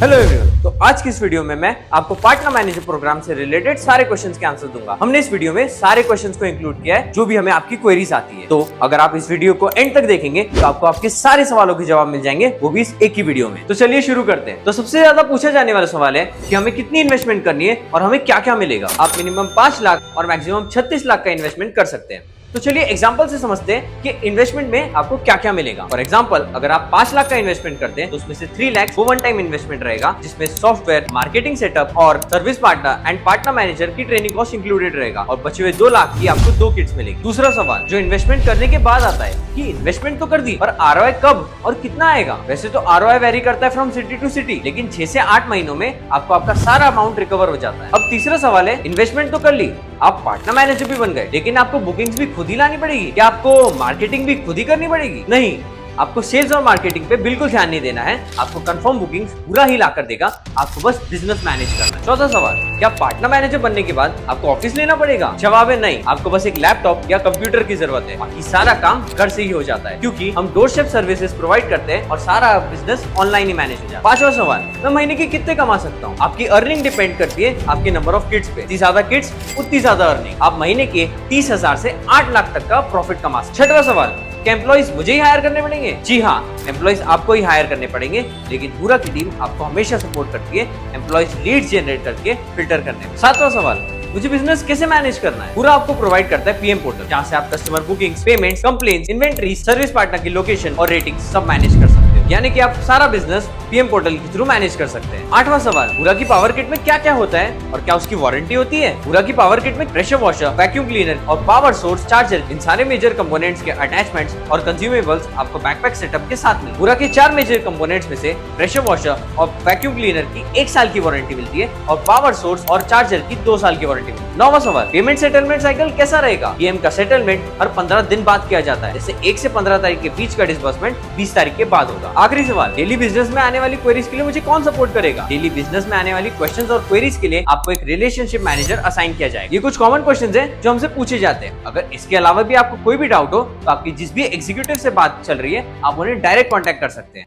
Hello everyone. तो आज की इस वीडियो में मैं आपको पार्टनर मैनेजर प्रोग्राम से रिलेटेड सारे क्वेश्चंस के आंसर दूंगा। हमने इस वीडियो में सारे क्वेश्चंस को इंक्लूड किया है जो भी हमें आपकी क्वेरीज आती है। तो अगर आप इस वीडियो को एंड तक देखेंगे तो आपको आपके सारे सवालों के जवाब मिल जाएंगे, वो भी इस एक ही वीडियो में। तो चलिए शुरू करते हैं। तो सबसे ज्यादा पूछा जाने वाला सवाल है कि हमें कितनी इन्वेस्टमेंट करनी है और हमें क्या क्या मिलेगा। आप मिनिमम 5 लाख और मैक्सिमम 36 लाख का इन्वेस्टमेंट कर सकते हैं। तो चलिए एग्जांपल से समझते हैं कि इन्वेस्टमेंट में आपको क्या क्या मिलेगा। फॉर एग्जांपल, अगर आप 5 लाख का इन्वेस्टमेंट करते हैं तो उसमें से 3 लाख वो वन टाइम इन्वेस्टमेंट रहेगा, जिसमें सॉफ्टवेयर, मार्केटिंग सेटअप और service partner and partner manager की ट्रेनिंग कॉस्ट इंक्लूडेड रहेगा, और बचे हुए 2 लाख की आपको 2 किट्स मिलेगी। दूसरा सवाल जो इन्वेस्टमेंट करने के बाद आता है कि इन्वेस्टमेंट तो कर दी पर आरओआई कब और कितना आएगा। वैसे तो आरओआई वेरी करता है फ्रॉम सिटी टू सिटी, लेकिन 6 से 8 महीनों में आपको आपका सारा अमाउंट रिकवर हो जाता है। अब तीसरा सवाल है, इन्वेस्टमेंट तो कर ली, आप पार्टनर मैनेजर भी बन गए, लेकिन आपको बुकिंग्स भी खुद ही लानी पड़ेगी। क्या आपको मार्केटिंग भी खुद ही करनी पड़ेगी? नहीं, आपको सेल्स और मार्केटिंग पे बिल्कुल ध्यान नहीं देना है। आपको कंफर्म बुकिंग्स पूरा ही लाकर देगा, आपको बस बिजनेस मैनेज करना है। चौथा सवाल, क्या पार्टनर मैनेजर बनने के बाद आपको ऑफिस लेना पड़ेगा? जवाब है नहीं, आपको बस एक लैपटॉप या कंप्यूटर की जरूरत है, बाकी सारा काम घर से ही हो जाता है, क्योंकि हम डोर स्टेप सर्विसेज प्रोवाइड करते हैं और सारा बिजनेस ऑनलाइन ही मैनेज हो जाता है। पांचवा सवाल, मैं महीने की कितने कमा सकता हूँ? आपकी अर्निंग डिपेंड करती है आपके नंबर ऑफ किड्स पे। जितनी ज्यादा किड्स उतनी ज्यादा अर्निंग। आप महीने के 30,000 से 8 लाख तक का प्रॉफिट कमा सकते हैं। छठवां सवाल, क्या एम्प्लॉइज मुझे ही हायर करने पड़ेंगे? जी हाँ, एम्प्लॉइज आपको ही हायर करने पड़ेंगे, लेकिन पूरा की टीम आपको हमेशा सपोर्ट करती है एम्प्लॉइज लीड्स जनरेट करके फिल्टर करने में। सातवां सवाल, मुझे बिजनेस कैसे मैनेज करना है? पूरा आपको प्रोवाइड करता है पीएम पोर्टल, जहाँ से आप customer bookings, payments, complaints, inventory, service partner की लोकेशन और रेटिंग सब मैनेज कर सकते हो। यानी कि आप सारा बिजनेस पीएम पोर्टल के थ्रू मैनेज कर सकते हैं। आठवां सवाल, पूरा की पावर किट में क्या क्या होता है और क्या उसकी वारंटी होती है? पूरा की पावर किट में प्रेशर वॉशर, वैक्यूम क्लीनर और पावर सोर्स चार्जर, इन सारे मेजर कंपोनेंट्स के अटैचमेंट्स और कंज्यूमेबल्स आपको बैकपैक सेटअप के साथ मिलते हैं। पूरा के 4 मेजर कंपोनेंट्स में से प्रेशर वॉशर और वैक्यूम क्लीनर की 1 साल की वारंटी मिलती है और पावर सोर्स और चार्जर की 2 साल की वारंटी मिलती है। 9वां सवाल, पेमेंट सेटलमेंट साइकिल कैसा रहेगा? पीएम का सेटलमेंट हर 15 दिन बाद किया जाता है, जैसे 1 से 15 तारीख के बीच का डिस्बर्समेंट 20 तारीख के बाद होगा। आखिरी सवाल, डेली बिजनेस में आने वाली क्वेरीज के लिए मुझे कौन सपोर्ट करेगा? डेली बिजनेस में आने वाली क्वेश्चंस और क्वेरीज के लिए आपको एक रिलेशनशिप मैनेजर असाइन किया जाएगा। ये कुछ कॉमन क्वेश्चंस हैं जो हमसे पूछे जाते हैं। अगर इसके अलावा भी आपको कोई भी डाउट हो तो आपकी जिस भी एग्जीक्यूटिव से बात चल रही है आप उन्हें डायरेक्ट कॉन्टैक्ट कर सकते हैं।